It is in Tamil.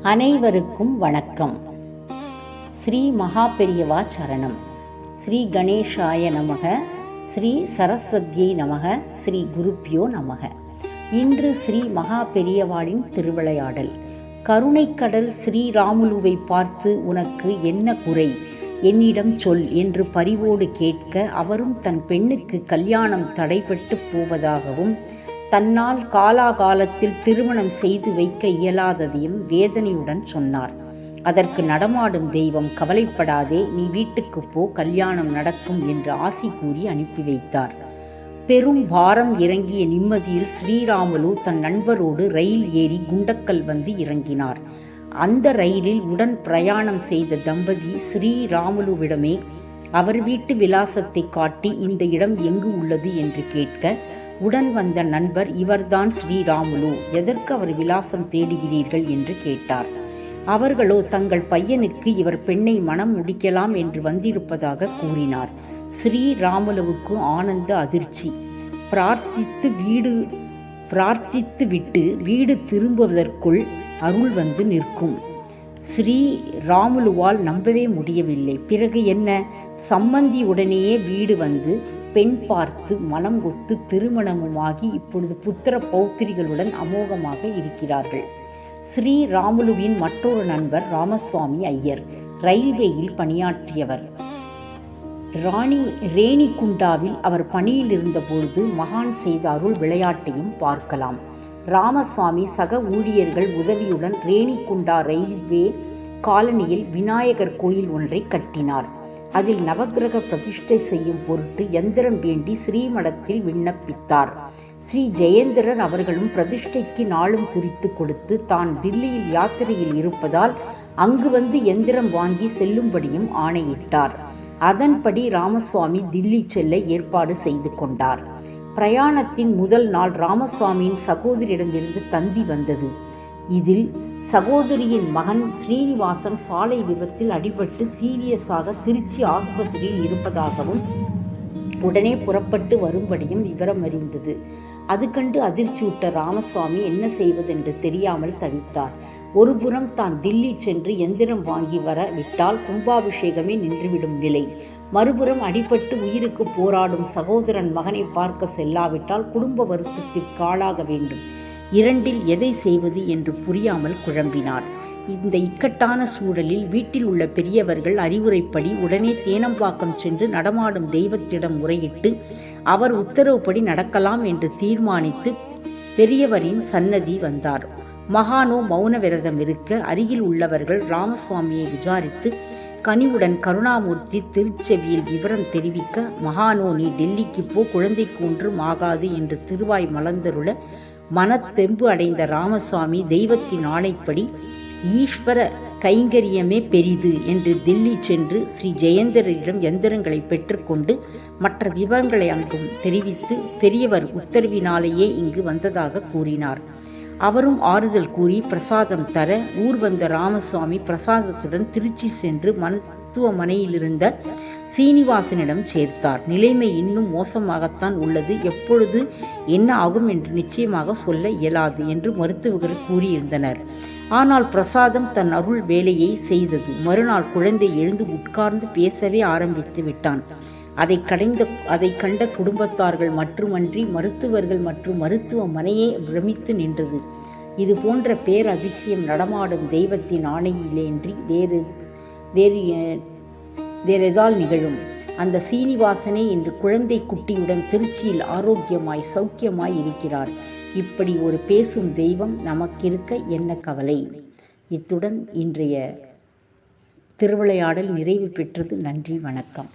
அனைவருக்கும் வணக்கம். ஸ்ரீ மகா பெரியவா சரணம். ஸ்ரீ கணேஷாய நமக, ஸ்ரீ சரஸ்வதியை நமக, ஸ்ரீ குருப்பியோ நமக. இன்று ஸ்ரீ மகா பெரியவாளின் திருவிளையாடல். கருணைக்கடல் ஸ்ரீராமுலுவை பார்த்து, உனக்கு என்ன குறை, என்னிடம் சொல் என்று பரிவோடு கேட்க, அவரும் தன் பெண்ணுக்கு கல்யாணம் தடைபட்டு போவதாகவும் தன்னால் காலாகாலத்தில் திருமணம் செய்து வைக்க இயலாததையும் வேதனையுடன் சொன்னார். அதற்கு நடமாடும் தெய்வம், கவலைப்படாதே, நீ வீட்டுக்கு போ, கல்யாணம் நடக்கும் என்று ஆசி கூறி அனுப்பி வைத்தார். பெரும் பாரம் இறங்கிய நிம்மதியில் ஸ்ரீராமுலு தன் நண்பரோடு ரயில் ஏறி குண்டக்கல் வந்து இறங்கினார். அந்த ரயிலில் உடன் பிரயாணம் செய்த தம்பதி ஸ்ரீராமுலுவிடமே அவர் வீட்டு விலாசத்தை காட்டி, இந்த இடம் எங்கு உள்ளது என்று கேட்க, உடன் வந்த நண்பர், இவர்தான் ஸ்ரீராமுலு, எதற்கு அவர் விலாசம் தேடுகிறீர்கள் என்று கேட்டார். அவர்களோ தங்கள் பையனுக்கு இவர் பெண்ணை மனம் முடிக்கலாம் என்று வந்திருப்பதாக கூறினார். ஸ்ரீராமுலுவுக்கு ஆனந்த அதிர்ச்சி. பிரார்த்தித்து விட்டு வீடு திரும்புவதற்குள் அருள் வந்து நிற்கும். ஸ்ரீராமுலுவால் நம்பவே முடியவில்லை. பிறகு என்ன? சம்பந்தியுடனேயே வீடு வந்து பெண் பார்த்து மனம் ஒத்து திருமணமுமாகி இப்பொழுது புத்திர பௌத்திரிகளுடன் அமோகமாக இருக்கிறார்கள். ஸ்ரீராமுலுவின் மற்றொரு நண்பர் ராமசுவாமி ஐயர், ரயில்வேயில் பணியாற்றியவர். ரேணிகுண்டாவில் அவர் பணியில் இருந்தபொழுது மகான் செய்த அருள் விளையாட்டையும் பார்க்கலாம். ராமசுவாமி சக ஊழியர்கள் உதவியுடன் ரேணிகுண்டா ரயில்வே காலனியில் விநாயகர் கோயில் ஒன்றை கட்டினார். அதில் நவக்கிரக பிரதிஷ்டை செய்யும் பொருட்டு எந்திரம் வேண்டி ஸ்ரீமடத்தில் விண்ணப்பித்தார். ஸ்ரீ ஜெயேந்திரர் அவர்களும் பிரதிஷ்டைக்கு நாளும் குறித்து கொடுத்து, தான் தில்லியில் யாத்திரையில் இருப்பதால் அங்கு வந்து எந்திரம் வாங்கி செல்லும்படியும் ஆணையிட்டார். அதன்படி ராமசுவாமி தில்லி செல்ல ஏற்பாடு செய்து கொண்டார். பிரயாணத்தின் முதல் நாள் ராமசுவாமியின் சகோதரியிடமிருந்து தந்தி வந்தது. இதில் சகோதரியின் மகன் ஸ்ரீனிவாசன் சாலை விபத்தில் அடிபட்டு சீரியஸாக திருச்சி ஆஸ்பத்திரியில் இருப்பதாகவும் உடனே புறப்பட்டு வரும்படியும் விவரம் அறிந்தது. அது கண்டு அதிர்ச்சியுற்ற ராமசுவாமி என்ன செய்வதென்று தெரியாமல் தவித்தார். ஒருபுறம் தான் தில்லி சென்று எந்திரம் வாங்கி வர விட்டால் கும்பாபிஷேகமே நின்றுவிடும் நிலை, மறுபுறம் அடிபட்டு உயிருக்கு போராடும் சகோதரன் மகனை பார்க்க செல்லாவிட்டால் குடும்ப வருத்தத்திற்கு ஆளாக வேண்டும். இரண்டில் எதை செய்வது என்று புரியாமல் குழம்பினார். இந்த இக்கட்டான சூழலில் வீட்டில் உள்ள பெரியவர்கள் அறிவுரைப்படி உடனே தேனம்பாக்கம் சென்று நடமாடும் தெய்வத்திடம் முறையிட்டு அவர் உத்தரவுப்படி நடக்கலாம் என்று தீர்மானித்து பெரியவரின் சன்னதி வந்தார். மகானோ மௌன விரதம் இருக்க, அருகில் உள்ளவர்கள் ராமசுவாமியை விசாரித்து கனிவுடன் கருணாமூர்த்தி திருச்செவியில் விவரம் தெரிவிக்க, மகானோ, நீ டெல்லிக்கு போ, குழந்தைக்கு ஒன்றும் ஆகாது என்று திருவாய் மலர்ந்தருள மனத்தெம்பு அடைந்த ராமசுவாமி தெய்வத்தின் ஆணைப்படி ஈஸ்வர கைங்கரியமே பெரிது என்று தில்லி சென்று ஸ்ரீ ஜெயேந்திரரிடம் எந்திரங்களை பெற்றுக்கொண்டு மற்ற விவரங்களை அங்கும் தெரிவித்து பெரியவர் உத்தரவினாலேயே இங்கு வந்ததாக கூறினார். அவரும் ஆறுதல் கூறி பிரசாதம் தர, ஊர் வந்த ராமசுவாமி பிரசாதத்துடன் திருச்சி சென்று மருத்துவமனையிலிருந்த சீனிவாசனிடம் சேர்த்தார். நிலைமை இன்னும் மோசமாகத்தான் உள்ளது, எப்பொழுது என்ன ஆகும் என்று நிச்சயமாக சொல்ல இயலாது என்று மருத்துவர்கள் கூறியிருந்தனர். ஆனால் பிரசாதம் தன் அருள் வேலையை செய்தது. மறுநாள் குழந்தை எழுந்து உட்கார்ந்து பேசவே ஆரம்பித்து விட்டான். அதை கண்ட குடும்பத்தார்கள் மட்டுமன்றி மருத்துவர்கள் மற்றும் மருத்துவமனையே பிரமித்து நின்றது. இது போன்ற பேரதிசயம் நடமாடும் தெய்வத்தின் ஆணையிலேன்றி வேறெதால் நிகழும். அந்த சீனிவாசனே இன்று குழந்தை குட்டியுடன் திருச்சியில் ஆரோக்கியமாய் சௌக்கியமாய் இருக்கிறார். இப்படி ஒரு பேசும் தெய்வம் நமக்கிருக்க என்ன கவலை. இத்துடன் இன்றைய திருவிளையாடல் நிறைவு பெற்றது. நன்றி, வணக்கம்.